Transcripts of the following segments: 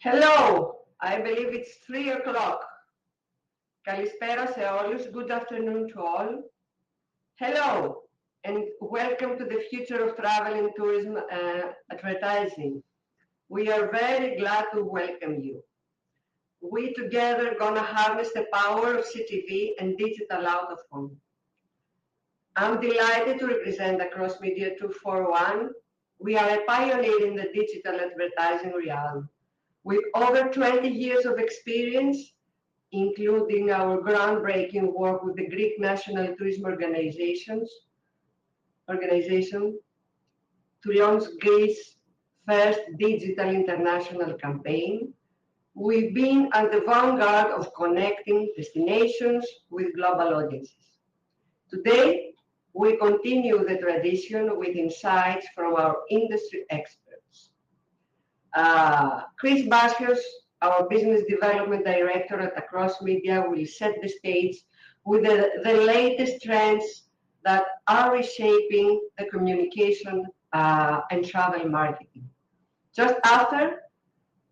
Hello, I believe it's 3 o'clock. Kalispera se όλους. Good afternoon to all. Hello, and welcome to the future of travel and tourism advertising. We are very glad to welcome you. We together gonna harness the power of CTV and digital out of home. I'm delighted to represent Across Media 241. We are a pioneer in the digital advertising realm. With over 20 years of experience, including our groundbreaking work with the Greek National Tourism Organization to launch Greece's first digital international campaign, we've been at the vanguard of connecting destinations with global audiences. Today, we continue the tradition with insights from our industry experts. Chris Basios, our Business Development Director at Across Media, will set the stage with the latest trends that are reshaping the communication and travel marketing. Just after,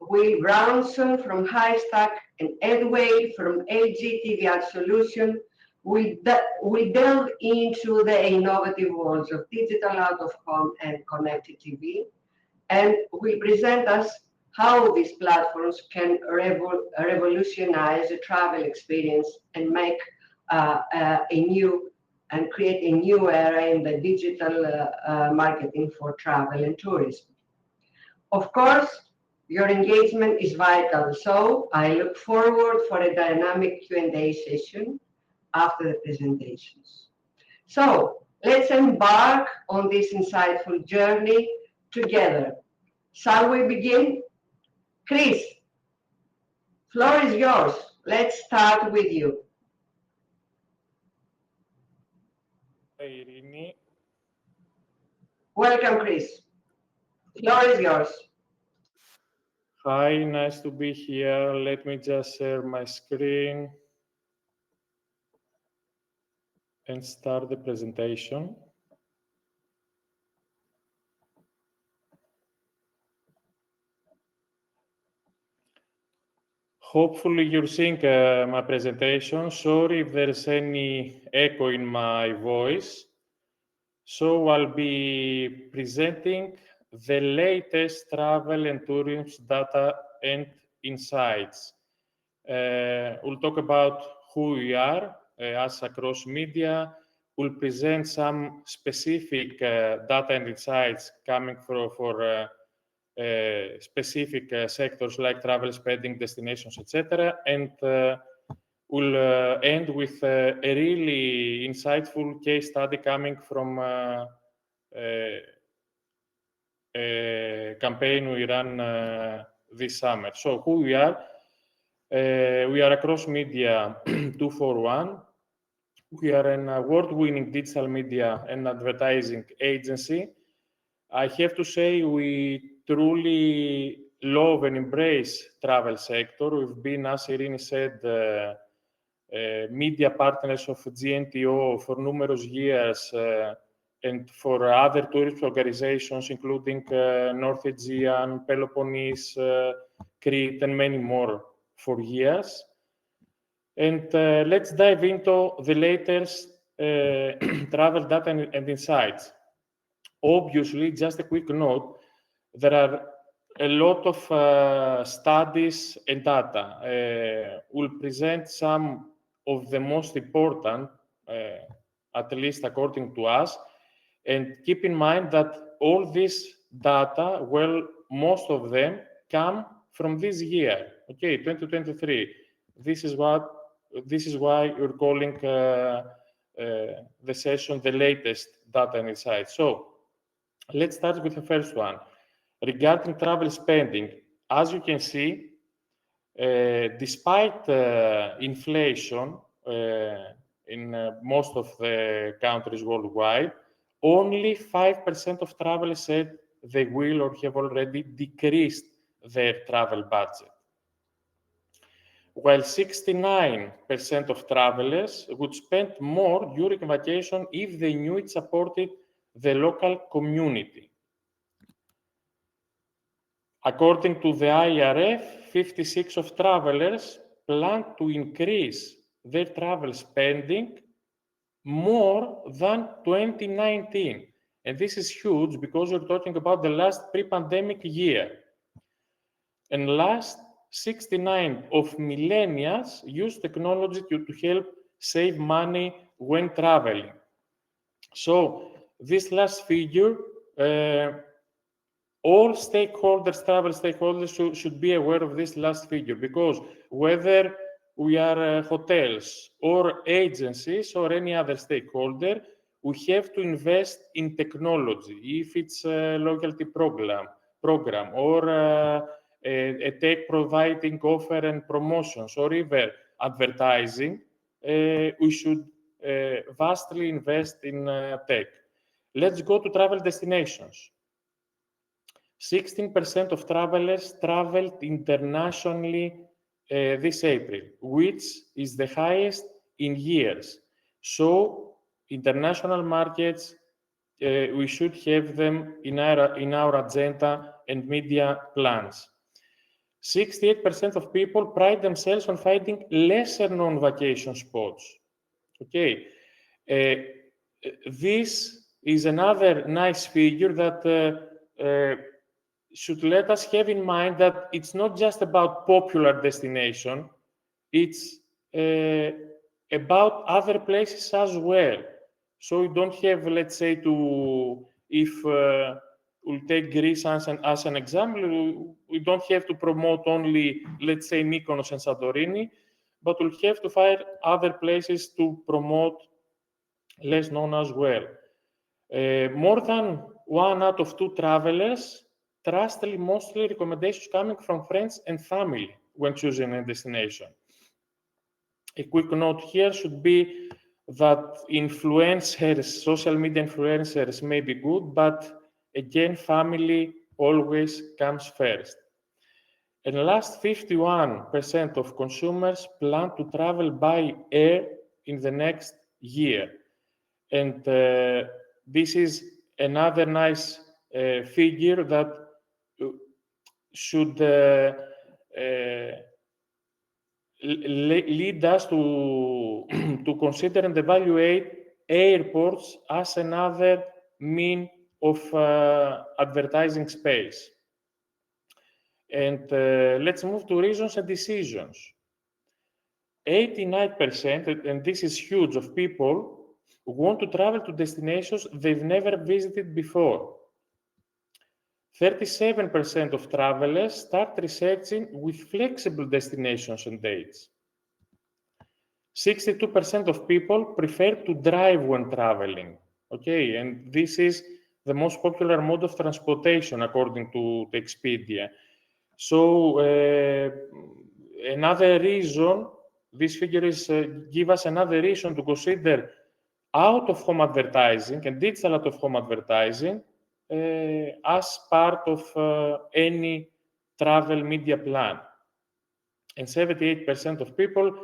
Wale Brownsdon from Hivestack and Wale from LG TV Ad Solution will delve into the innovative worlds of digital out of home and connected TV, and will present us how these platforms can revolutionize the travel experience and make create a new era in the digital marketing for travel and tourism. Of course, your engagement is vital, so I look forward for a dynamic Q&A session after the presentations. So let's embark on this insightful journey together. Shall we begin? Chris, floor is yours. Let's start with you. Hi, Irini. Welcome, Chris. Floor is yours. Hi, nice to be here. Let me just share my screen and start the presentation. Hopefully you're seeing my presentation. Sorry if there's any echo in my voice. So I'll be presenting the latest travel and tourism data and insights. We'll talk about who we are as Across Media. We'll present some specific data and insights coming for specific sectors like travel, spending, destinations, etc. And we'll end with a really insightful case study coming from a campaign we ran this summer. So who we are Across Media 241. We are an award-winning digital media and advertising agency. I have to say we truly love and embrace travel sector. We've been, as Irini said, media partners of GNTO for numerous years and for other tourist organizations, including North Aegean, Peloponnese, Crete, and many more for years. And let's dive into the latest travel data and insights. Obviously, just a quick note, there are a lot of studies and data. We'll present some of the most important, at least according to us, and keep in mind that all this data, well, most of them come from this year, okay, 2023. This is why we're calling the session the latest data and insights. So let's start with the first one. Regarding travel spending, as you can see, despite inflation in most of the countries worldwide, only 5% of travelers said they will or have already decreased their travel budget, while 69% of travelers would spend more during vacation if they knew it supported the local community. According to the IRF, 56% of travelers plan to increase their travel spending more than 2019. And this is huge because you're talking about the last pre-pandemic year. And last 69% of millennials use technology to help save money when traveling. So this last figure, all stakeholders, travel stakeholders should be aware of this last figure, because whether we are hotels or agencies or any other stakeholder, we have to invest in technology. If it's a loyalty program or a tech providing offer and promotions, or even advertising, we should vastly invest in tech. Let's go to travel destinations. 16% of travelers traveled internationally this April, which is the highest in years. So international markets, we should have them in our agenda and media plans. 68% of people pride themselves on finding lesser known vacation spots. Okay, this is another nice figure that should let us have in mind that it's not just about popular destination, it's about other places as well. So you don't have, let's say, if we'll take Greece as an example, we don't have to promote only, let's say, Mykonos and Santorini, but we'll have to find other places to promote less known as well. More than 1 out of 2 travelers trust mostly recommendations coming from friends and family when choosing a destination. A quick note here should be that influencers, social media influencers may be good, but again, family always comes first. And last 51% of consumers plan to travel by air in the next year. And this is another nice figure that should lead us to consider and evaluate airports as another mean of advertising space. And let's move to reasons and decisions. 89%, and this is huge, of people want to travel to destinations they've never visited before. 37% of travelers start researching with flexible destinations and dates. 62% of people prefer to drive when traveling. Okay, and this is the most popular mode of transportation according to Expedia. So another reason, this figure is give us another reason to consider out-of-home advertising and digital out-of-home advertising as part of any travel media plan. And 78% of people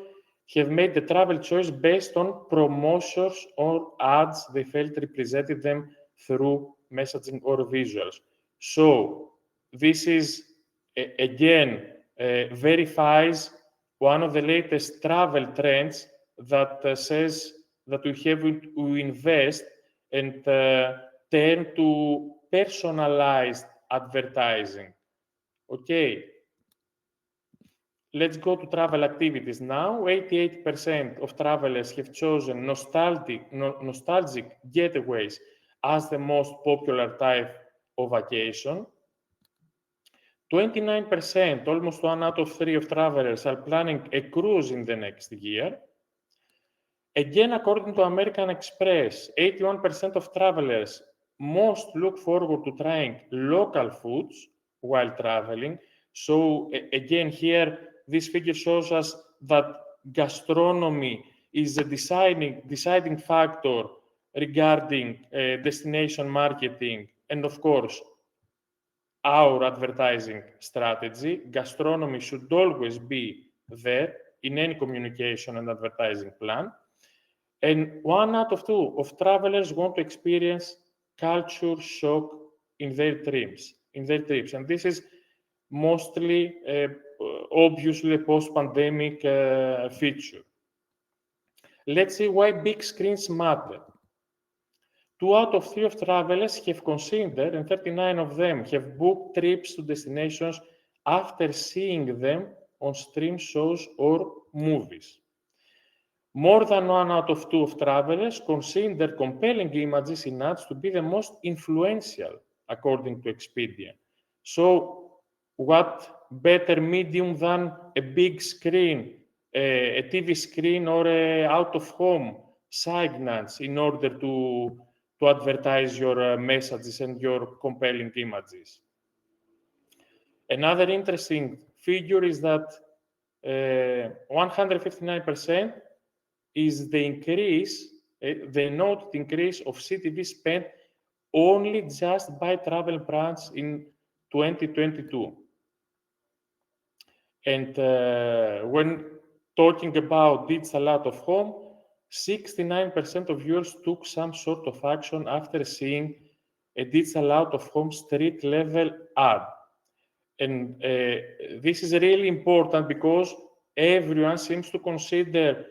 have made the travel choice based on promotions or ads they felt represented them through messaging or visuals. So this is, again, verifies one of the latest travel trends that says that we have to invest and turn to personalized advertising. Okay. Let's go to travel activities now. 88% of travelers have chosen nostalgic getaways as the most popular type of vacation. 29%, almost 1 out of 3 of travelers are planning a cruise in the next year. Again, according to American Express, 81% of travelers most look forward to trying local foods while traveling. So again, here, this figure shows us that gastronomy is a deciding factor regarding destination marketing and, of course, our advertising strategy. Gastronomy should always be there in any communication and advertising plan. And 1 out of 2 of travelers want to experience culture shock in their trips. And this is mostly, obviously, a post-pandemic feature. Let's see why big screens matter. 2 out of 3 of travelers have considered, and 39 of them have booked trips to destinations after seeing them on stream shows or movies. More than 1 out of 2 of travelers consider compelling images in ads to be the most influential, according to Expedia. So, what better medium than a big screen, a TV screen, or a out-of-home signage in order to advertise your messages and your compelling images? Another interesting figure is that 159% is the increase, the noted increase of CTV spent only just by travel brands in 2022. And when talking about digital out of home, 69% of viewers took some sort of action after seeing a digital out of home street level ad. And this is really important because everyone seems to consider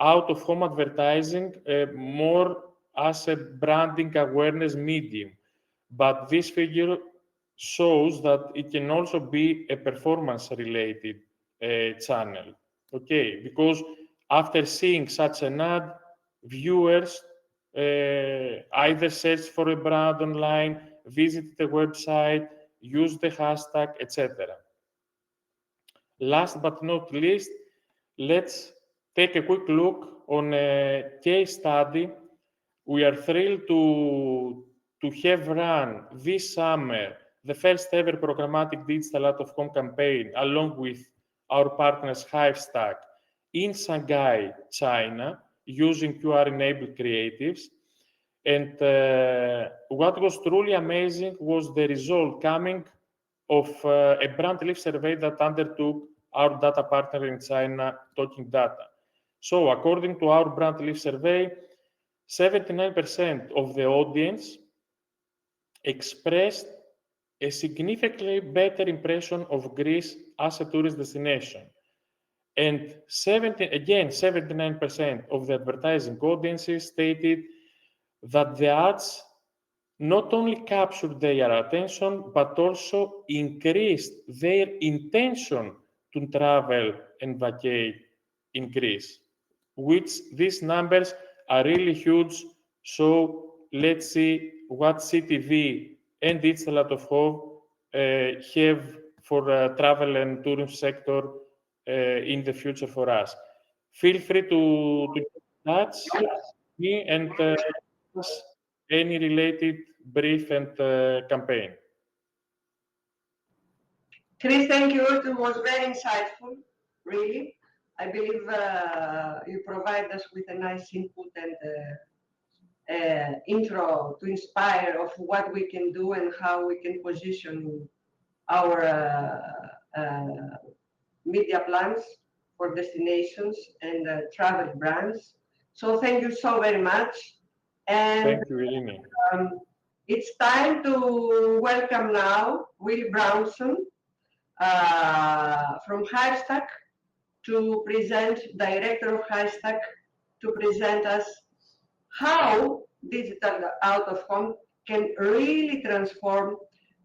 out-of-home advertising more as a branding awareness medium. But this figure shows that it can also be a performance-related channel. Okay, because after seeing such an ad, viewers either search for a brand online, visit the website, use the hashtag, etc. Last but not least, let's take a quick look on a case study we are thrilled to have run this summer the first ever programmatic digital out-of-home campaign along with our partners Hivestack in Shanghai, China, using QR-enabled creatives. And what was truly amazing was the result coming of a brand lift survey that undertook our data partner in China, Talking Data. So according to our brand lift survey, 79% of the audience expressed a significantly better impression of Greece as a tourist destination. And 79% of the advertising audiences stated that the ads not only captured their attention, but also increased their intention to travel and vacate in Greece, which these numbers are really huge. So let's see what CTV and digital out-of-home have for travel and tourism sector in the future for us. Feel free to touch me and any related brief and campaign. Chris, thank you. It was very insightful, really. I believe you provide us with a nice input and intro to inspire of what we can do and how we can position our media plans for destinations and travel brands. So thank you so very much. And thank you, Irini. It's time to welcome now Wale Brownsdon from Hivestack to present, director of Hivestack, to present us how digital out of home can really transform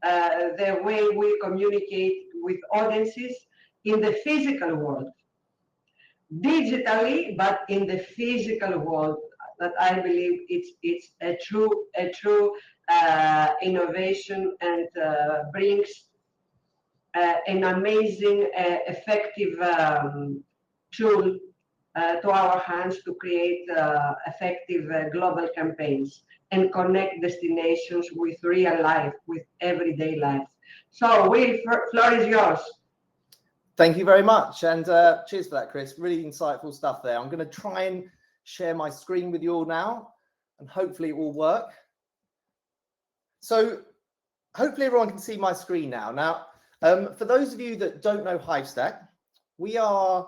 the way we communicate with audiences in the physical world. Digitally, but in the physical world, that I believe it's a true innovation and brings an amazing, effective tool to our hands to create effective global campaigns and connect destinations with real life, with everyday life. So, Will, floor is yours. Thank you very much, and cheers for that, Chris. Really insightful stuff there. I'm going to try and share my screen with you all now, and hopefully it will work. So hopefully everyone can see my screen now. Now, for those of you that don't know Hivestack, we are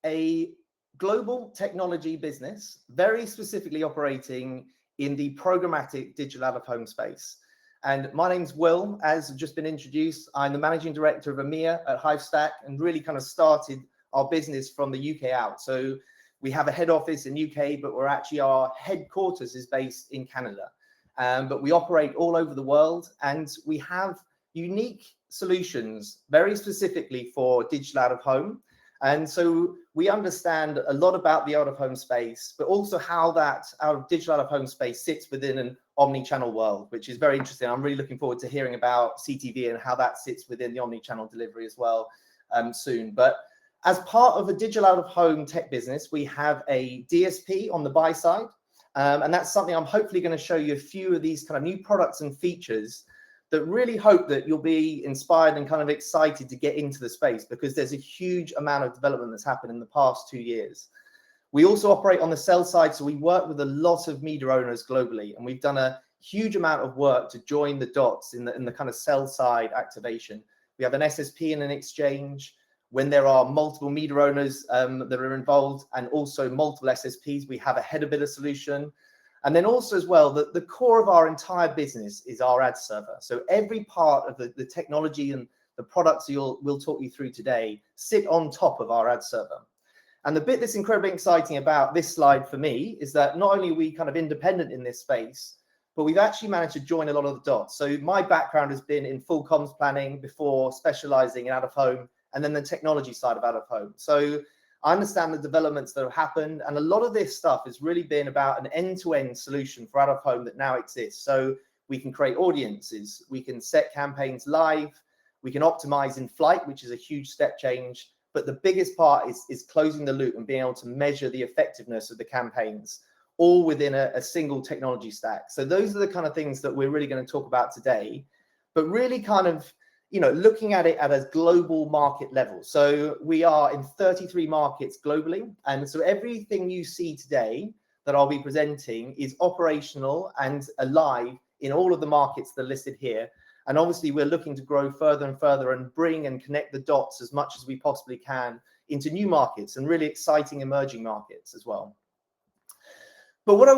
a global technology business, very specifically operating in the programmatic digital out-of-home space. And my name's Will, as just been introduced. I'm the Managing Director of EMEA at Hivestack, and really kind of started our business from the UK out. So we have a head office in UK, but our headquarters is based in Canada. But we operate all over the world, and we have unique solutions very specifically for digital out of home. And so we understand a lot about the out of home space, but also how that our digital out of home space sits within an omni-channel world, which is very interesting. I'm really looking forward to hearing about CTV and how that sits within the omni-channel delivery as well soon. But as part of a digital out of home tech business, we have a DSP on the buy side. And that's something I'm hopefully going to show you a few of these kind of new products and features that really hope that you'll be inspired and kind of excited to get into the space, because there's a huge amount of development that's happened in the past 2 years. We also operate on the sell side, so we work with a lot of media owners globally, and we've done a huge amount of work to join the dots in the kind of sell side activation. We have an SSP and an exchange. When there are multiple media owners that are involved, and also multiple SSPs, we have a header bidder solution. And then also as well, the core of our entire business is our ad server. So every part of the technology and the products we'll talk you through today sit on top of our ad server. And the bit that's incredibly exciting about this slide for me is that not only are we kind of independent in this space, but we've actually managed to join a lot of the dots. So my background has been in full comms planning before specializing in out of home, and then the technology side of out of home. So I understand the developments that have happened, and a lot of this stuff has really been about an end-to-end solution for out of home that now exists. So we can create audiences, we can set campaigns live, we can optimize in flight, which is a huge step change. But the biggest part is closing the loop and being able to measure the effectiveness of the campaigns, all within a single technology stack. So those are the kind of things that we're really going to talk about today, but really kind of, looking at it at a global market level. So we are in 33 markets globally. And so everything you see today that I'll be presenting is operational and alive in all of the markets that are listed here. And obviously we're looking to grow further and further and bring and connect the dots as much as we possibly can into new markets and really exciting emerging markets as well. But what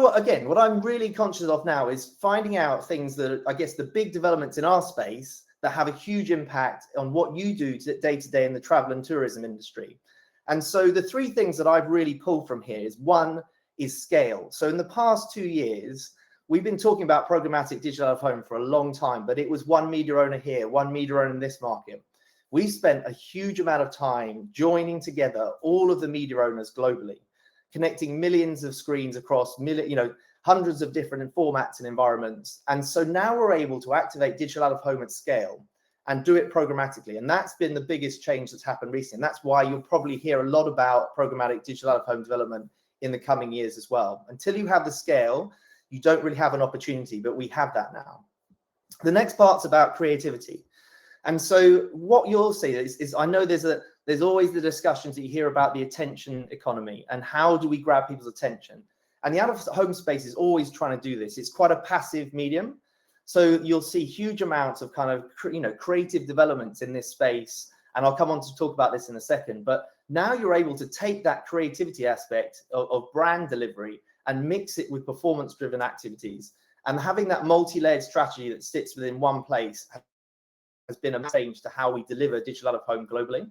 I'm really conscious of now is finding out things that are, I guess, the big developments in our space that have a huge impact on what you do day to day in the travel and tourism industry. And so the three things that I've really pulled from here is, one is scale. So in the past 2 years, we've been talking about programmatic digital out of home for a long time, but it was one media owner here, one media owner in this market. We've spent a huge amount of time joining together all of the media owners globally, connecting millions of screens across hundreds of different formats and environments. And so now we're able to activate digital out of home at scale and do it programmatically. And that's been the biggest change that's happened recently. And that's why you'll probably hear a lot about programmatic digital out of home development in the coming years as well. Until you have the scale, you don't really have an opportunity, but we have that now. The next part's about creativity. And so what you'll see is I know there's always the discussions that you hear about the attention economy and how do we grab people's attention. And the out of home space is always trying to do this. It's quite a passive medium. So you'll see huge amounts of kind of, creative developments in this space. And I'll come on to talk about this in a second. But now you're able to take that creativity aspect of brand delivery and mix it with performance-driven activities. And having that multi-layered strategy that sits within one place has been a change to how we deliver digital out of home globally.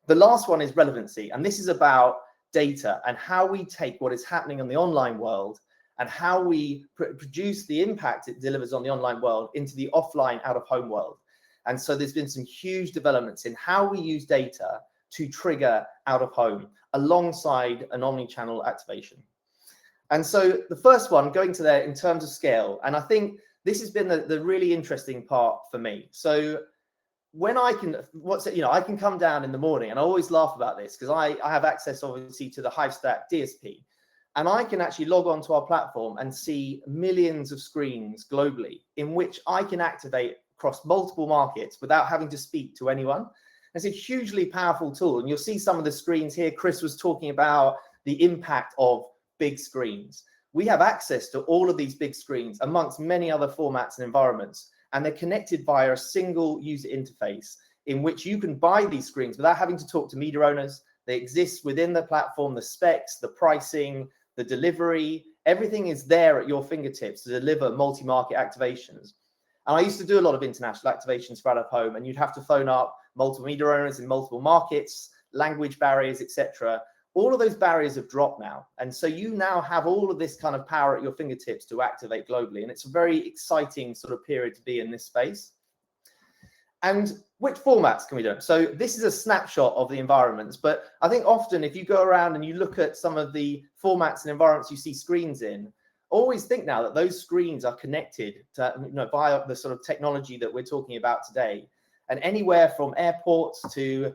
The last one is relevancy. And this is about data and how we take what is happening in the online world and how we produce the impact it delivers on the online world into the offline out of home world. And so there's been some huge developments in how we use data to trigger out of home alongside an omni-channel activation. And so the first one, going to there in terms of scale, and I think this has been the really interesting part for me. So when I can come down in the morning, and I always laugh about this because I have access obviously to the Hivestack DSP, and I can actually log onto our platform and see millions of screens globally in which I can activate across multiple markets without having to speak to anyone. It's a hugely powerful tool, and you'll see some of the screens here. Chris was talking about the impact of big screens. We have access to all of these big screens amongst many other formats and environments, and they're connected via a single user interface in which you can buy these screens without having to talk to media owners. They exist within the platform, the specs, the pricing, the delivery, everything is there at your fingertips to deliver multi-market activations. And I used to do a lot of international activations for out of home, and you'd have to phone up multiple media owners in multiple markets, language barriers, etc. All of those barriers have dropped now. And so you now have all of this kind of power at your fingertips to activate globally. And it's a very exciting sort of period to be in this space. And which formats can we do? So this is a snapshot of the environments, but I think often if you go around and you look at some of the formats and environments you see screens in, always think now that those screens are connected to, via the sort of technology that we're talking about today. And anywhere from airports to,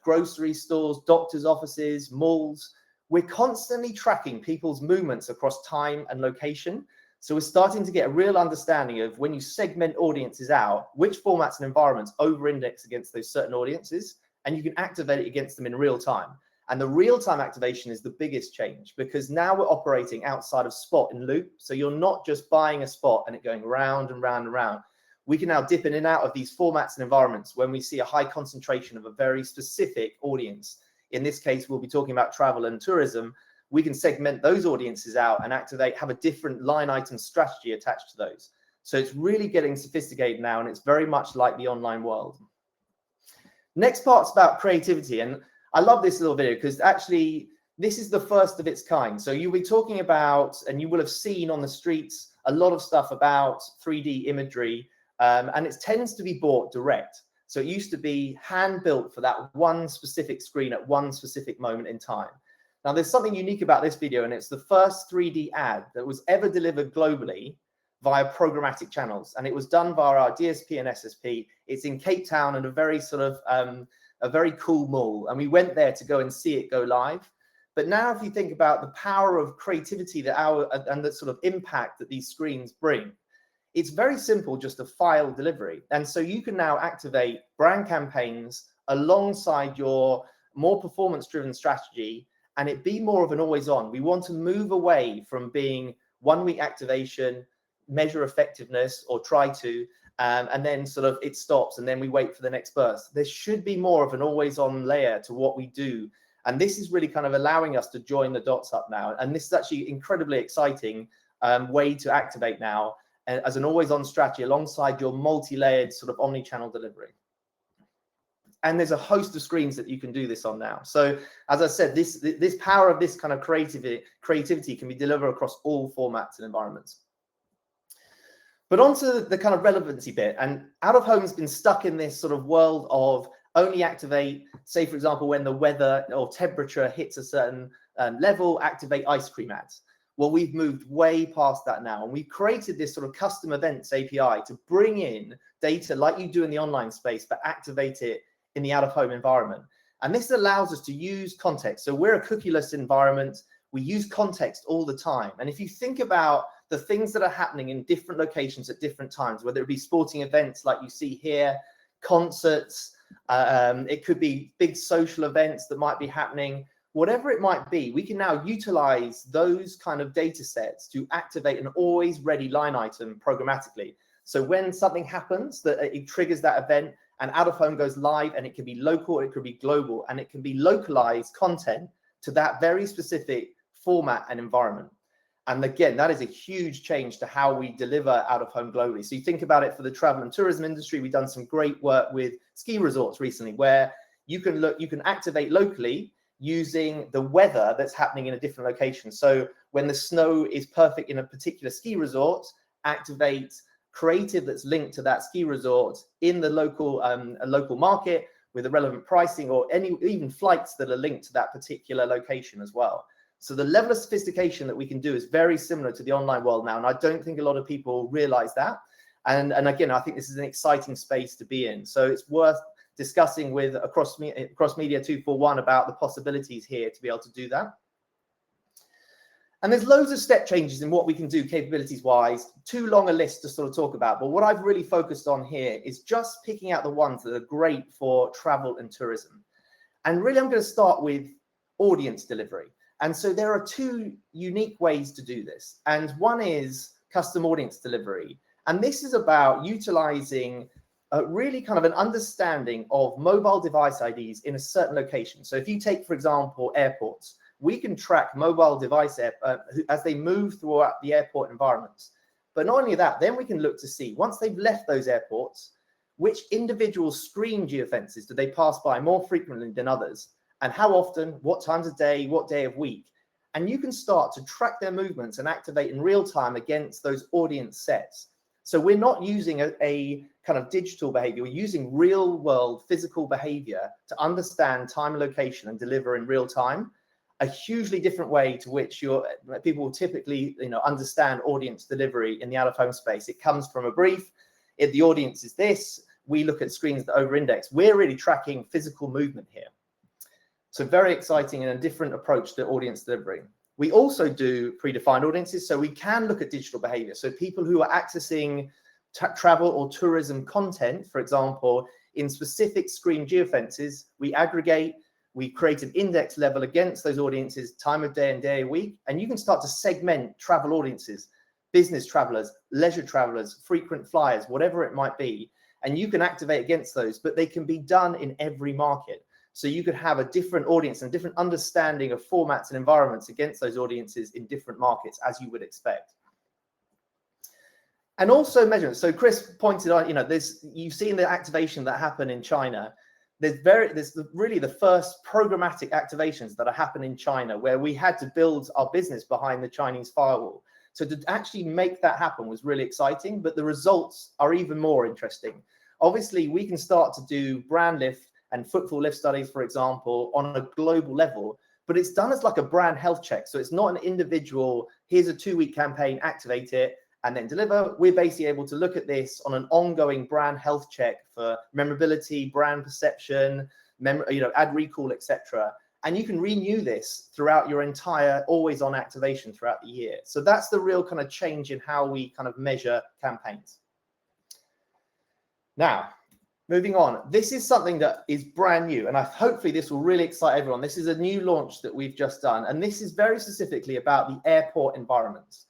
grocery stores, doctors' offices, malls, we're constantly tracking people's movements across time and location. So we're starting to get a real understanding of when you segment audiences out, which formats and environments over-index against those certain audiences, and you can activate it against them in real time. And the real-time activation is the biggest change, because now we're operating outside of spot and loop. So you're not just buying a spot and it going round and round and round. We can now dip in and out of these formats and environments when we see a high concentration of a very specific audience. In this case, we'll be talking about travel and tourism. We can segment those audiences out and activate, have a different line item strategy attached to those. So it's really getting sophisticated now, and it's very much like the online world. Next part's about creativity. And I love this little video because actually this is the first of its kind. So you'll be talking about, and you will have seen on the streets, a lot of stuff about 3D imagery, and it tends to be bought direct. So it used to be hand built for that one specific screen at one specific moment in time. Now, there's something unique about this video, and it's the first 3D ad that was ever delivered globally via programmatic channels. And it was done via our DSP and SSP. It's in Cape Town in a very sort of, a very cool mall. And we went there to go and see it go live. But now if you think about the power of creativity and the sort of impact that these screens bring, it's very simple, just a file delivery. And so you can now activate brand campaigns alongside your more performance-driven strategy, and it be more of an always on. We want to move away from being 1 week activation, measure effectiveness, or try to, and then sort of it stops and then we wait for the next burst. There should be more of an always on layer to what we do. And this is really kind of allowing us to join the dots up now. And this is actually incredibly exciting way to activate now as an always on strategy alongside your multi-layered sort of omni-channel delivery. And there's a host of screens that you can do this on now. So as I said, this power of this kind of creativity can be delivered across all formats and environments. But onto the kind of relevancy bit, and out of home has been stuck in this sort of world of only activate, say, for example, when the weather or temperature hits a certain level, activate ice cream ads. Well, we've moved way past that now. And we've created this sort of custom events API to bring in data like you do in the online space, but activate it in the out-of-home environment. And this allows us to use context. So we're a cookieless environment. We use context all the time. And if you think about the things that are happening in different locations at different times, whether it be sporting events like you see here, concerts, it could be big social events that might be happening, whatever it might be, we can now utilize those kind of data sets to activate an always ready line item programmatically. So when something happens, that it triggers that event, and out of home goes live, and it can be local, it could be global, and it can be localized content to that very specific format and environment. And again, that is a huge change to how we deliver out of home globally. So you think about it for the travel and tourism industry, we've done some great work with ski resorts recently, where you can activate locally using the weather that's happening in a different location. So when the snow is perfect in a particular ski resort, activate creative that's linked to that ski resort in the local local market with the relevant pricing, or even flights that are linked to that particular location as well. So the level of sophistication that we can do is very similar to the online world now, and I don't think a lot of people realize that. And again, I think this is an exciting space to be in. So it's worth discussing with across Media 241 about the possibilities here to be able to do that. And there's loads of step changes in what we can do capabilities wise, too long a list to sort of talk about. But what I've really focused on here is just picking out the ones that are great for travel and tourism. And really, I'm going to start with audience delivery. And so there are two unique ways to do this. And one is custom audience delivery. And this is about utilizing really kind of an understanding of mobile device IDs in a certain location. So if you take, for example, airports, we can track mobile device as they move throughout the airport environments. But not only that, then we can look to see, once they've left those airports, which individual screen geofences do they pass by more frequently than others? And how often, what times of day, what day of week? And you can start to track their movements and activate in real time against those audience sets. So we're not using a kind of digital behavior, we're using real world physical behavior to understand time and location and deliver in real time. A hugely different way to which people will typically understand audience delivery in the out-of-home space. It comes from a brief. If the audience is this, we look at screens that over-index. We're really tracking physical movement here. So very exciting and a different approach to audience delivery. We also do predefined audiences, so we can look at digital behavior. So people who are accessing travel or tourism content, for example, in specific screen geofences, we aggregate, we create an index level against those audiences, time of day and day of week, and you can start to segment travel audiences, business travelers, leisure travelers, frequent flyers, whatever it might be, and you can activate against those, but they can be done in every market. So you could have a different audience and different understanding of formats and environments against those audiences in different markets, as you would expect. And also measurements. So Chris pointed out, you've seen the activation that happened in China. There's really the first programmatic activations that are happening in China, where we had to build our business behind the Chinese firewall. So to actually make that happen was really exciting, but the results are even more interesting. Obviously, we can start to do brand lift and footfall lift studies, for example, on a global level, but it's done as like a brand health check. So it's not an individual, here's a 2-week campaign, activate it, and then deliver. We're basically able to look at this on an ongoing brand health check for memorability, brand perception, ad recall, etc. And you can renew this throughout your entire always on activation throughout the year. So that's the real kind of change in how we kind of measure campaigns. Now, moving on, this is something that is brand new, and hopefully this will really excite everyone. This is a new launch that we've just done, and this is very specifically about the airport environments.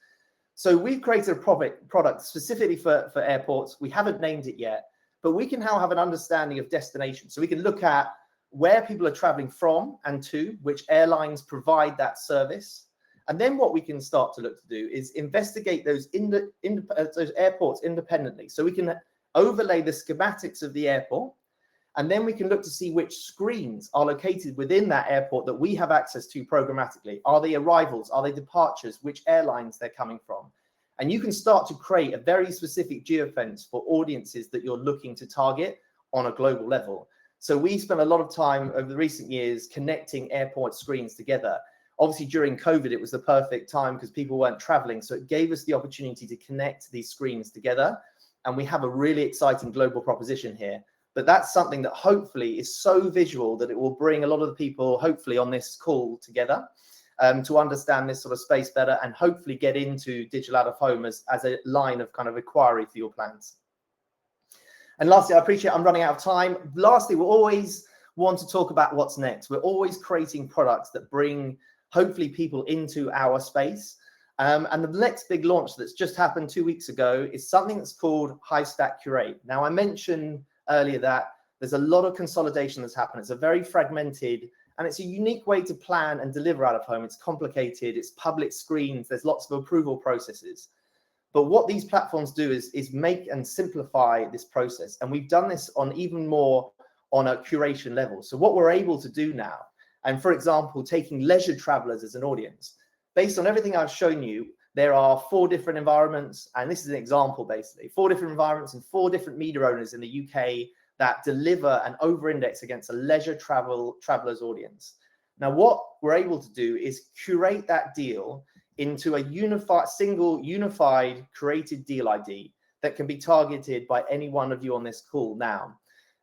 So we've created a product specifically for airports. We haven't named it yet, but we can now have an understanding of destination. So we can look at where people are traveling from and to, which airlines provide that service. And then what we can start to look to do is investigate those airports independently. So we can overlay the schematics of the airport, and then we can look to see which screens are located within that airport that we have access to programmatically. Are they arrivals? Are they departures? Which airlines they're coming from? And you can start to create a very specific geofence for audiences that you're looking to target on a global level. So we spent a lot of time over the recent years connecting airport screens together. Obviously, during COVID, it was the perfect time because people weren't traveling. So it gave us the opportunity to connect these screens together. And we have a really exciting global proposition here. But that's something that hopefully is so visual that it will bring a lot of the people, hopefully on this call together, to understand this sort of space better and hopefully get into digital out of home as a line of kind of inquiry for your plans. And lastly, I appreciate I'm running out of time. Lastly, we always want to talk about what's next. We're always creating products that bring hopefully people into our space. And the next big launch that's just happened 2 weeks ago is something that's called Hivestack Curate. Now, I mentioned earlier that there's a lot of consolidation that's happened. It's a very fragmented, and it's a unique way to plan and deliver out of home. It's complicated, it's public screens, there's lots of approval processes. But what these platforms do is make and simplify this process. And we've done this on even more on a curation level. So what we're able to do now, and for example, taking leisure travelers as an audience, based on everything I've shown you, there are 4 different environments, and this is an example basically, 4 different environments and 4 different media owners in the UK that deliver and over-index against a leisure travelers audience. Now, what we're able to do is curate that deal into a unified created deal ID that can be targeted by any one of you on this call now.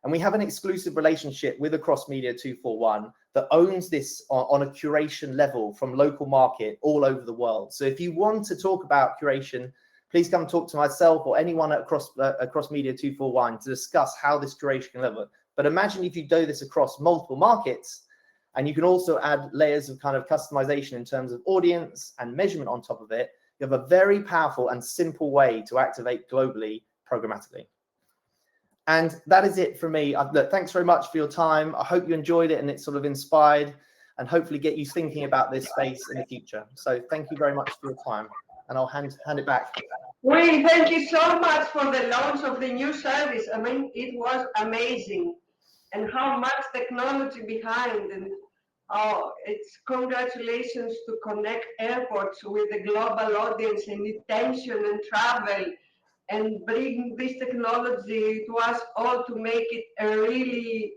And we have an exclusive relationship with Across Media 241 that owns this on a curation level from local market all over the world. So if you want to talk about curation, please come talk to myself or anyone at Across Media 241 to discuss how this curation can level. But imagine if you do this across multiple markets, and you can also add layers of kind of customization in terms of audience and measurement on top of it. You have a very powerful and simple way to activate globally programmatically. And that is it for me. Look, thanks very much for your time. I hope you enjoyed it and it sort of inspired and hopefully get you thinking about this space in the future. So thank you very much for your time. and I'll hand it back. Well, thank you so much for the launch of the new service. I mean, it was amazing, and how much technology behind, and it's congratulations to connect airports with the global audience and attention and travel, and bring this technology to us all to make it a really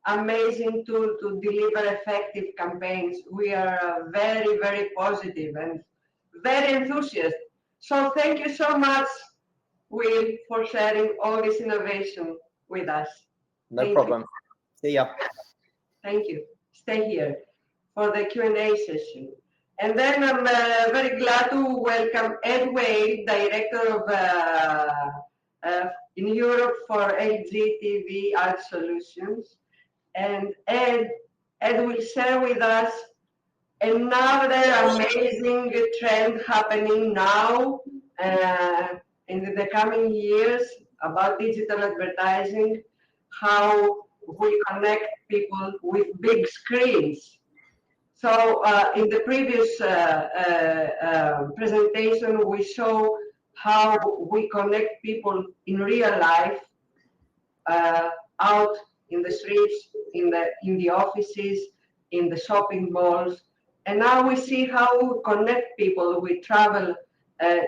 amazing tool to deliver effective campaigns. We are very, very positive and very enthusiastic. So thank you so much, Will, for sharing all this innovation with us. No problem. See ya. Thank you. Stay here for the Q&A session. And then I'm very glad to welcome Ed Wale, Director of in Europe for LG TV Art Solutions. And Ed will share with us another amazing trend happening now in the coming years about digital advertising, how we connect people with big screens. So in the previous presentation, we show how we connect people in real life, out in the streets, in the offices, in the shopping malls. And now we see how we connect people with travel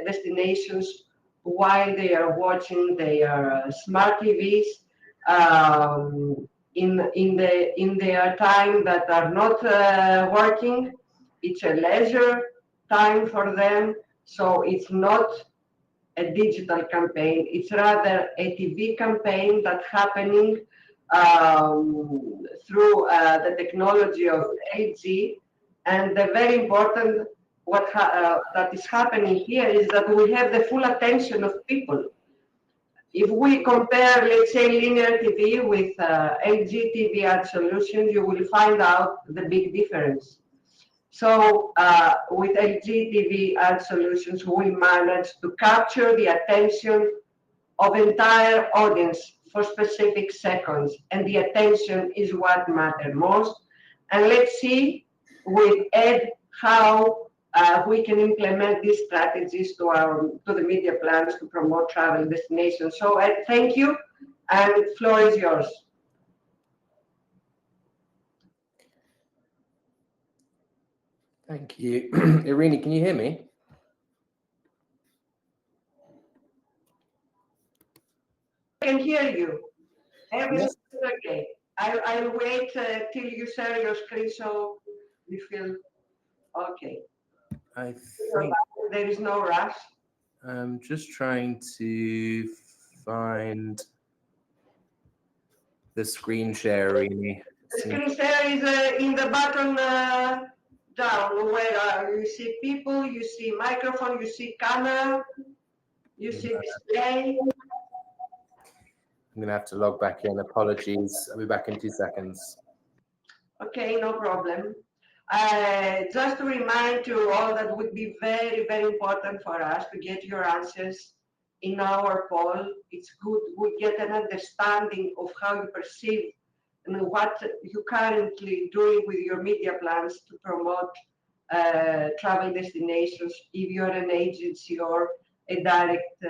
destinations while they are watching their smart TVs in their time that are not working. It's a leisure time for them. So it's not a digital campaign. It's rather a TV campaign that's happening through the technology of LG. And the very important that is happening here is that we have the full attention of people. If we compare, let's say, linear TV with LG TV Ad Solutions, you will find out the big difference. So with LG TV Ad Solutions, we managed to capture the attention of entire audience for specific seconds, and the attention is what matters most. And let's see with Ed how we can implement these strategies to the media plans to promote travel destinations. So Ed, thank you, and the floor is yours. Thank you. Irini, can you hear me? I can hear you. Everything is okay. I'll wait till you share your screen so we feel okay. I think there is no rush. I'm just trying to find the screen share, Irini. The screen share is in the button down where you see people, you see microphone, you see camera, you see display. I'm going to have to log back in. Apologies. I'll be back in 2 seconds. Okay, no problem. Just to remind you all that would be very, very important for us to get your answers in our poll. It's good we get an understanding of how you perceive and what you're currently doing with your media plans to promote travel destinations, if you're an agency or a direct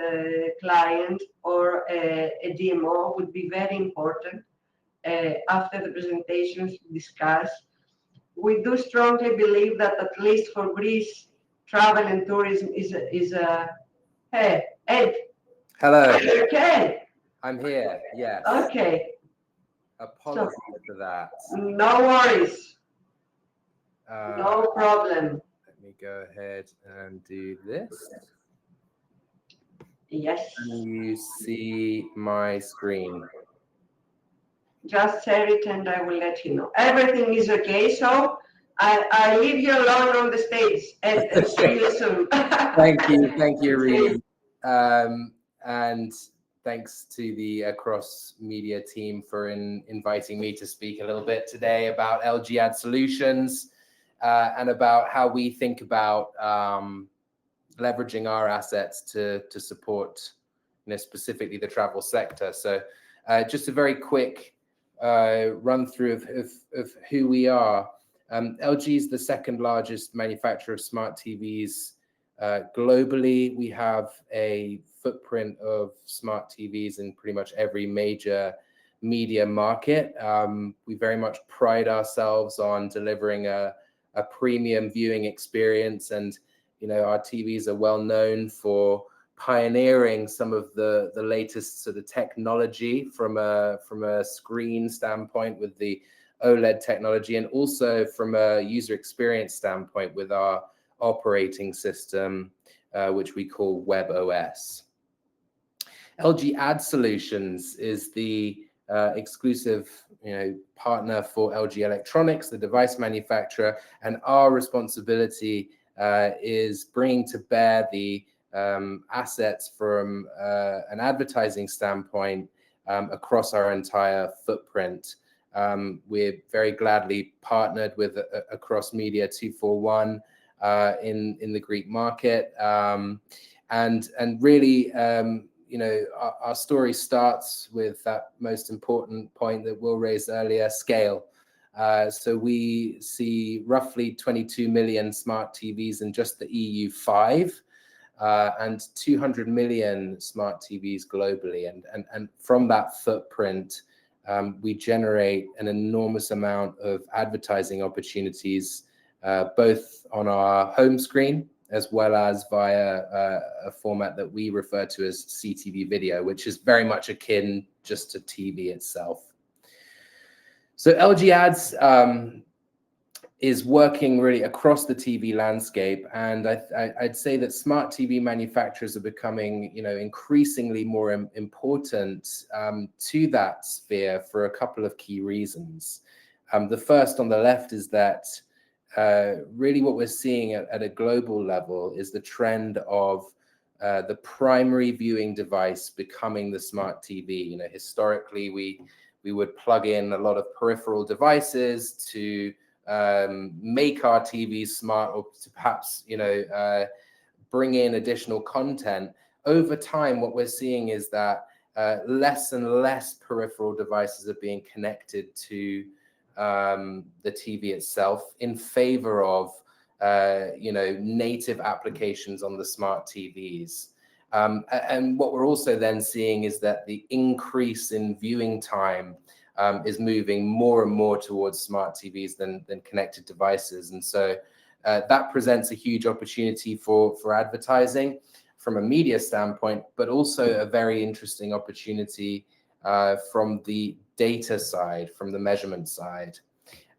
client or a DMO, would be very important after the presentations to discuss. We do strongly believe that at least for Greece, travel and tourism is hey, Ed. Hello. Okay. I'm here. Yes. Okay. Apologies for that. No worries. No problem. Let me go ahead and do this. Yes. Can you see my screen? Just share it and I will let you know. Everything is okay, so I leave you alone on the stage and see you soon. Thank you, Irini. And thanks to the Across Media team for inviting me to speak a little bit today about LG Ad Solutions and about how we think about leveraging our assets to support, specifically the travel sector. So just a very quick run through of who we are. LG is the second largest manufacturer of smart TVs Globally, we have a footprint of smart TVs in pretty much every major media market. We very much pride ourselves on delivering a premium viewing experience, and our TVs are well known for pioneering some of the latest sort of technology from a screen standpoint with the OLED technology, and also from a user experience standpoint with our operating system, which we call WebOS. LG Ad Solutions is the exclusive partner for LG Electronics, the device manufacturer, and our responsibility is bringing to bear the assets from an advertising standpoint across our entire footprint. We're very gladly partnered with Across Media 241 in the Greek market, and really our story starts with that most important point that Will raised earlier: scale. So we see roughly 22 million smart TVs in just the EU5, and 200 million smart TVs globally, and from that footprint, we generate an enormous amount of advertising opportunities, both on our home screen as well as via a format that we refer to as CTV video, which is very much akin just to TV itself. So LG Ads is working really across the TV landscape, and I'd say that smart TV manufacturers are becoming, increasingly more important to that sphere for a couple of key reasons. The first on the left is that really what we're seeing at a global level is the trend of the primary viewing device becoming the smart TV. Historically, we would plug in a lot of peripheral devices to make our TVs smart, or to perhaps bring in additional content. Over time, what we're seeing is that less and less peripheral devices are being connected to the TV itself in favor of native applications on the smart TVs. And what we're also then seeing is that the increase in viewing time is moving more and more towards smart TVs than connected devices. And so that presents a huge opportunity for advertising from a media standpoint, but also a very interesting opportunity from the data side, from the measurement side.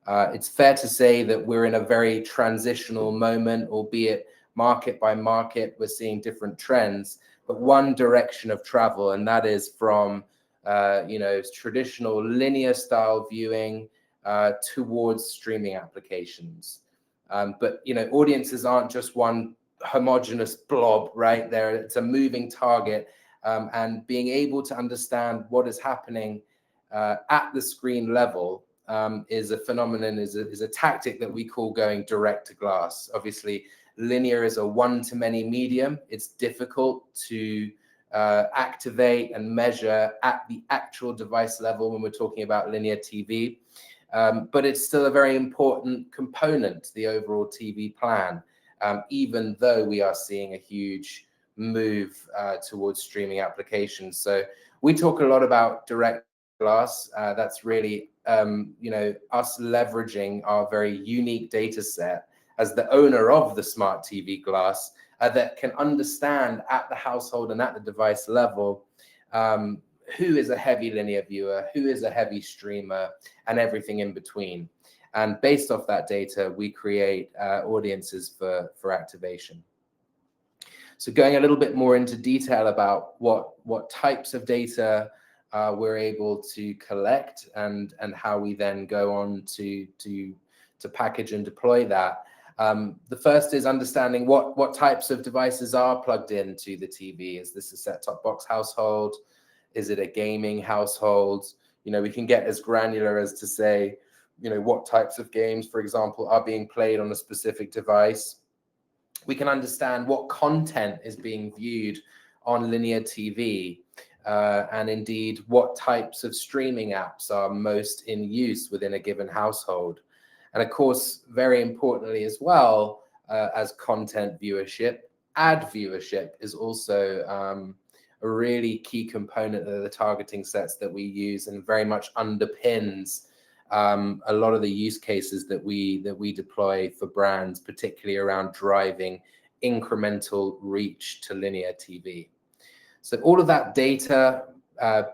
It's fair to say that we're in a very transitional moment, albeit market by market, we're seeing different trends, but one direction of travel, and that is from traditional linear style viewing towards streaming applications. But audiences aren't just one homogeneous blob, right? It's a moving target, and being able to understand what is happening at the screen level is a phenomenon, is a tactic that we call going direct to glass. Obviously, linear is a one-to-many medium. It's difficult to activate and measure at the actual device level when we're talking about linear TV, but it's still a very important component to the overall TV plan, even though we are seeing a huge move towards streaming applications. So we talk a lot about direct glass. That's really us leveraging our very unique data set as the owner of the smart TV glass that can understand at the household and at the device level who is a heavy linear viewer, who is a heavy streamer, and everything in between. And based off that data, we create audiences for activation. So going a little bit more into detail about what types of data we're able to collect and how we then go on to package and deploy that. The first is understanding what types of devices are plugged into the TV. Is this a set-top box household? Is it a gaming household? We can get as granular as to say, what types of games, for example, are being played on a specific device. We can understand what content is being viewed on linear TV, and indeed what types of streaming apps are most in use within a given household. And of course, very importantly as well, as content viewership, ad viewership is also a really key component of the targeting sets that we use, and very much underpins a lot of the use cases that we deploy for brands, particularly around driving incremental reach to linear TV. So all of that data,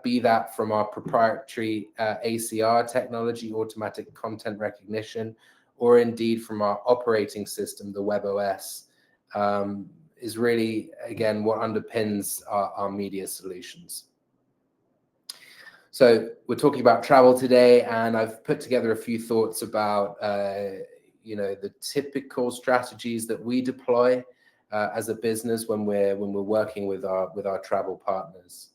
be that from our proprietary ACR technology, automatic content recognition, or indeed from our operating system, the WebOS, is really, again, what underpins our media solutions. So we're talking about travel today, and I've put together a few thoughts about the typical strategies that we deploy as a business when we're working with our travel partners.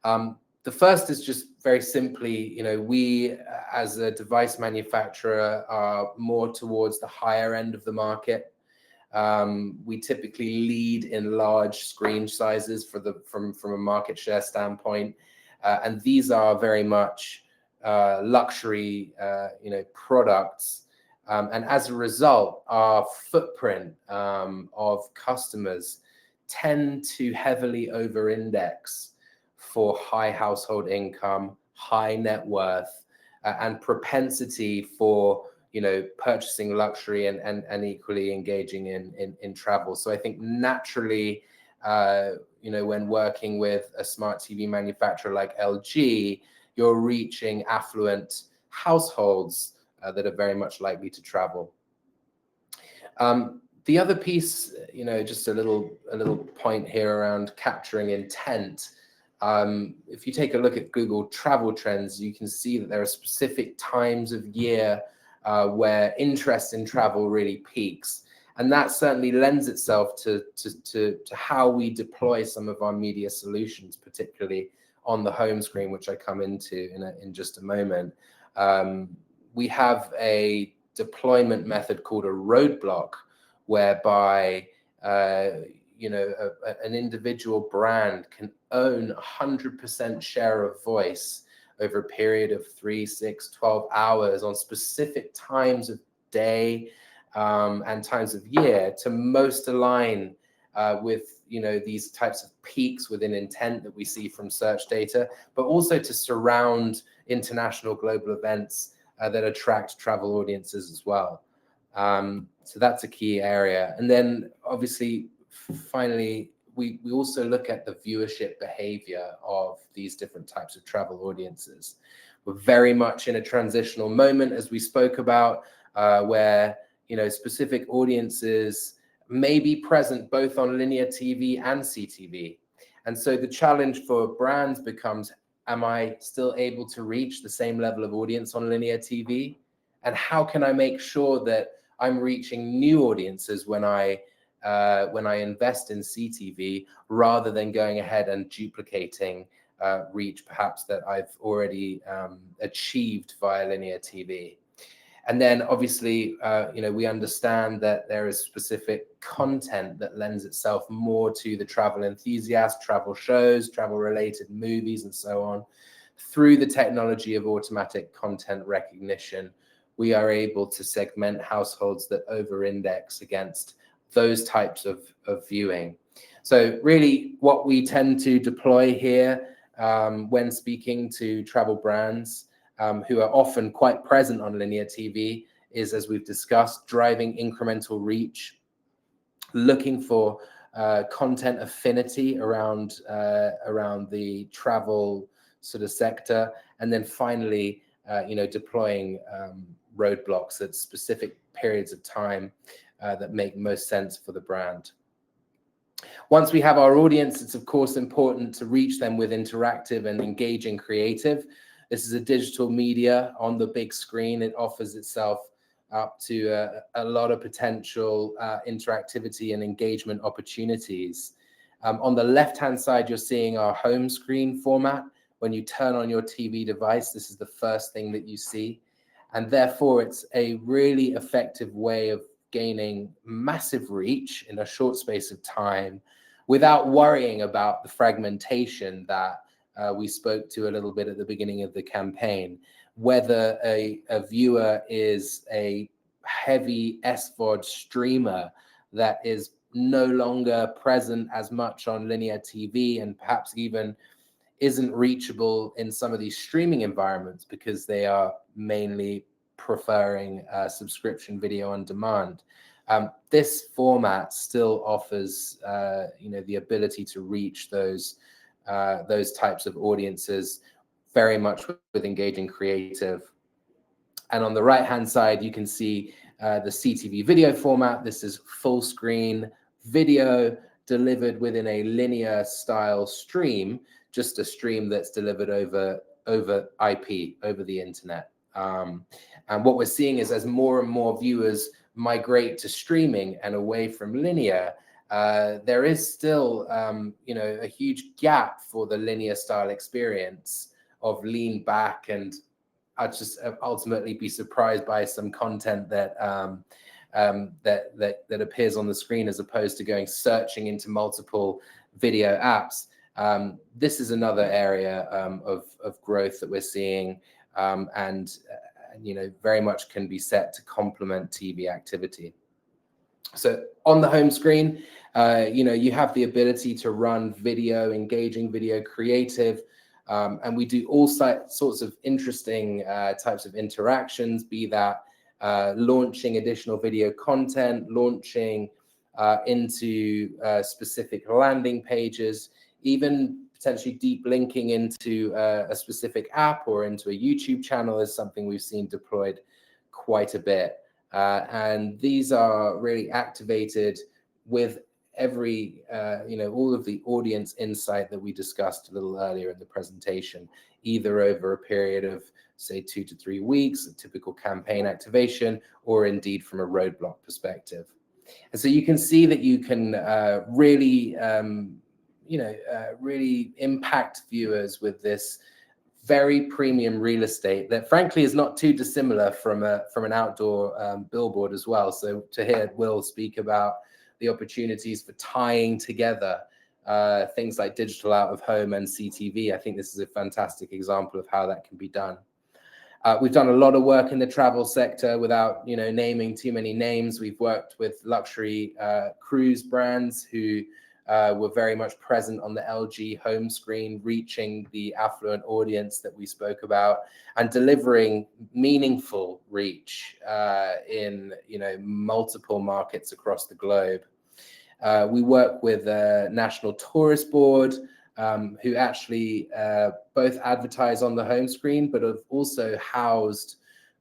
The first is just very simply, we as a device manufacturer are more towards the higher end of the market. We typically lead in large screen sizes from a market share standpoint. And these are very much luxury, products. And as a result, our footprint of customers tend to heavily over-index for high household income, high net worth, and propensity for purchasing luxury and equally engaging in travel. So I think naturally, when working with a smart TV manufacturer like LG, you're reaching affluent households that are very much likely to travel. The other piece, just a little point here around capturing intent. If you take a look at Google travel trends, you can see that there are specific times of year where interest in travel really peaks. And that certainly lends itself to how we deploy some of our media solutions, particularly on the home screen, which I come into in just a moment. We have a deployment method called a roadblock, whereby an individual brand can own 100% share of voice over a period of 3, 6, 12 hours on specific times of day and times of year to most align with these types of peaks within intent that we see from search data, but also to surround international global events that attract travel audiences as well. So that's a key area. And then obviously, finally, we also look at the viewership behavior of these different types of travel audiences. We're very much in a transitional moment, as we spoke about, where specific audiences may be present both on linear TV and CTV. And so the challenge for brands becomes, am I still able to reach the same level of audience on linear TV? And how can I make sure that I'm reaching new audiences when I invest in CTV, rather than going ahead and duplicating reach perhaps that I've already achieved via linear TV? And then obviously, we understand that there is specific content that lends itself more to the travel enthusiast, travel shows, travel-related movies, and so on. Through the technology of automatic content recognition, we are able to segment households that over-index against those types of viewing. So really, what we tend to deploy here when speaking to travel brands who are often quite present on linear TV is, as we've discussed, driving incremental reach, looking for content affinity around the travel sort of sector, and then finally, deploying roadblocks at specific periods of time that make most sense for the brand. Once we have our audience, it's of course important to reach them with interactive and engaging creative. This is a digital media on the big screen. It offers itself up to a lot of potential interactivity and engagement opportunities. On the left-hand side, you're seeing our home screen format. When you turn on your TV device, this is the first thing that you see. And therefore, it's a really effective way of gaining massive reach in a short space of time without worrying about the fragmentation that we spoke to a little bit at the beginning of the campaign. Whether a viewer is a heavy SVOD streamer that is no longer present as much on linear TV, and perhaps even isn't reachable in some of these streaming environments because they are mainly preferring subscription video on demand. This format still offers, the ability to reach those types of audiences very much with engaging creative. And on the right-hand side, you can see the CTV video format. This is full screen video delivered within a linear style stream, just a stream that's delivered over IP, over the internet. And what we're seeing is as more and more viewers migrate to streaming and away from linear, there is still, a huge gap for the linear style experience of lean back, and I'd just ultimately be surprised by some content that that appears on the screen as opposed to going searching into multiple video apps. This is another area of growth that we're seeing, and very much can be set to complement TV activity. So on the home screen, you have the ability to run video, engaging video, creative, and we do all sorts of interesting types of interactions, be that launching additional video content, launching into specific landing pages, even potentially deep linking into a specific app or into a YouTube channel is something we've seen deployed quite a bit. And these are really activated with every, all of the audience insight that we discussed a little earlier in the presentation, either over a period of, say, 2 to 3 weeks, a typical campaign activation, or indeed from a roadblock perspective. And so you can see that you can really, really impact viewers with this very premium real estate that frankly is not too dissimilar from an outdoor billboard as well. So to hear Will speak about the opportunities for tying together things like digital out of home and CTV, I think this is a fantastic example of how that can be done. We've done a lot of work in the travel sector without, naming too many names. We've worked with luxury cruise brands who were very much present on the LG home screen, reaching the affluent audience that we spoke about and delivering meaningful reach in multiple markets across the globe. We work with a National Tourist Board who actually both advertise on the home screen, but have also housed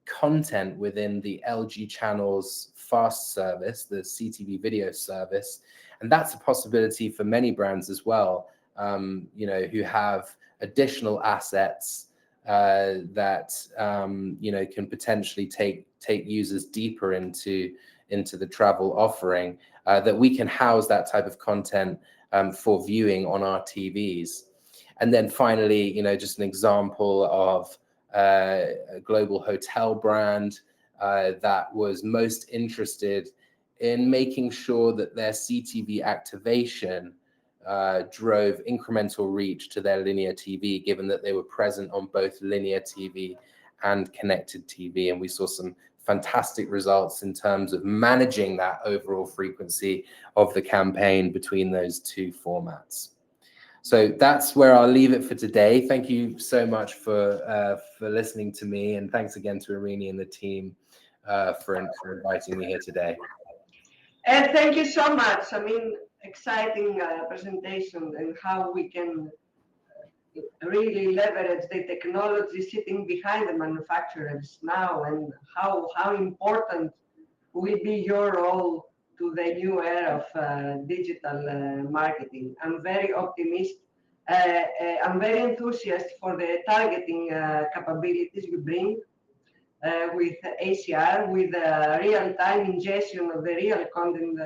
content within the LG Channel's FAST service, the CTV video service. And that's a possibility for many brands as well, who have additional assets that, can potentially take users deeper into the travel offering, that we can house that type of content for viewing on our TVs. And then finally, just an example of a global hotel brand that was most interested in making sure that their CTV activation drove incremental reach to their linear TV, given that they were present on both linear TV and connected TV. And we saw some fantastic results in terms of managing that overall frequency of the campaign between those two formats. So that's where I'll leave it for today. Thank you so much for listening to me, and thanks again to Irini and the team for inviting me here today. And thank you so much. I mean, exciting presentation and how we can really leverage the technology sitting behind the manufacturers now, and how important will be your role to the new era of digital marketing. I'm very optimistic. I'm very enthusiastic for the targeting capabilities you bring with ACR, with real-time ingestion of the real content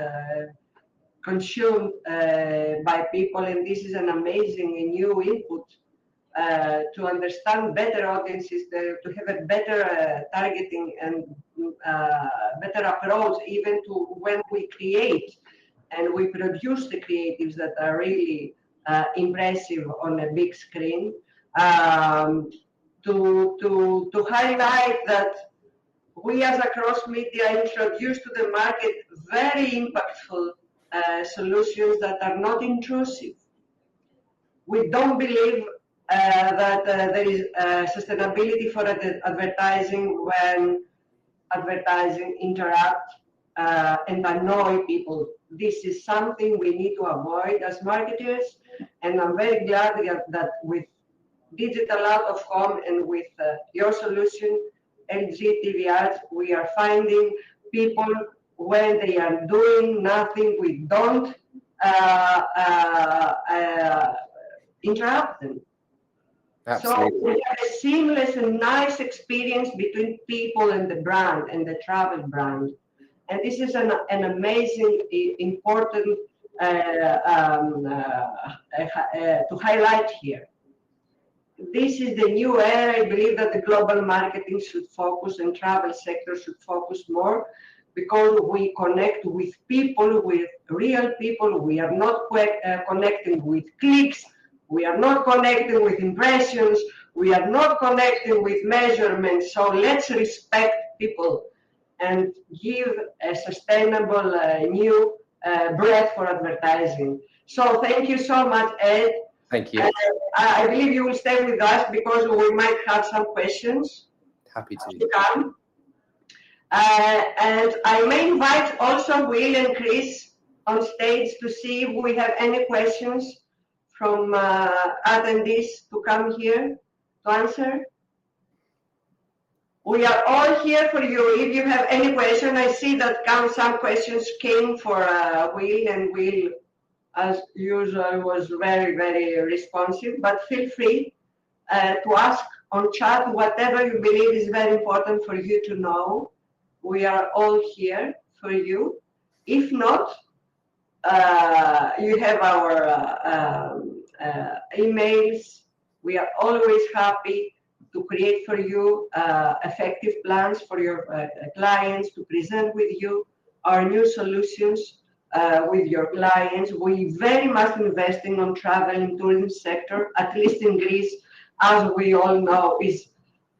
consumed by people. And this is an amazing new input to understand better audiences, to have a better targeting and better approach, even to when we create and we produce the creatives that are really impressive on a big screen. To highlight that we as Across Media introduced to the market very impactful solutions that are not intrusive. We don't believe that there is sustainability for advertising when advertising interrupt and annoy people. This is something we need to avoid as marketers, and I'm very glad that with digital out of home and with your solution, LG TV ads, we are finding people when they are doing nothing, we don't interrupt them. Absolutely. So we have a seamless and nice experience between people and the brand and the travel brand. And this is an amazing, important to highlight here. This is the new era. I believe that the global marketing should focus and travel sector should focus more, because we connect with people, with real people. We are not connecting with clicks. We are not connecting with impressions. We are not connecting with measurements. So let's respect people and give a sustainable new breath for advertising. So thank you so much, Ed. Thank you. I believe you will stay with us because we might have some questions. Happy to. Come. And I may invite also Will and Chris on stage to see if we have any questions from attendees to come here to answer. We are all here for you. If you have any question, I see that some questions came for Will, and Will, as usual, was very, very responsive. But feel free to ask on chat whatever you believe is very important for you to know. We are all here for you. If not, you have our emails. We are always happy to create for you effective plans for your clients, to present with you our new solutions with your clients. We very much investing on travel and tourism sector, at least in Greece, as we all know, is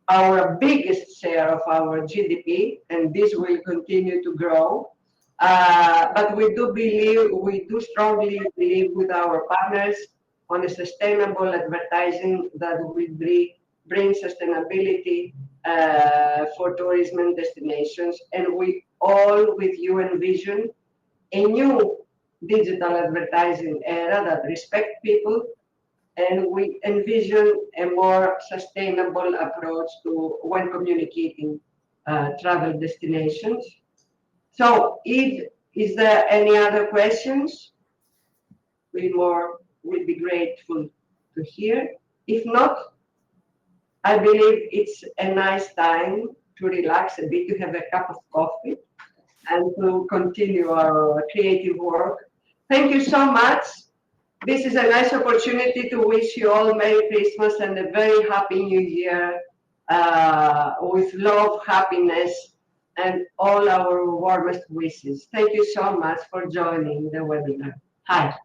our biggest share of our GDP, and this will continue to grow. But we do strongly believe with our partners on a sustainable advertising that will bring sustainability for tourism and destinations. And we all with you envision a new digital advertising era that respects people, and we envision a more sustainable approach to when communicating travel destinations. So, is there any other questions? We'd be grateful to hear. If not, I believe it's a nice time to relax a bit, to have a cup of coffee, and to continue our creative work. Thank you so much. This is a nice opportunity to wish you all Merry Christmas and a very Happy New Year with love, happiness, and all our warmest wishes. Thank you so much for joining the webinar. Hi.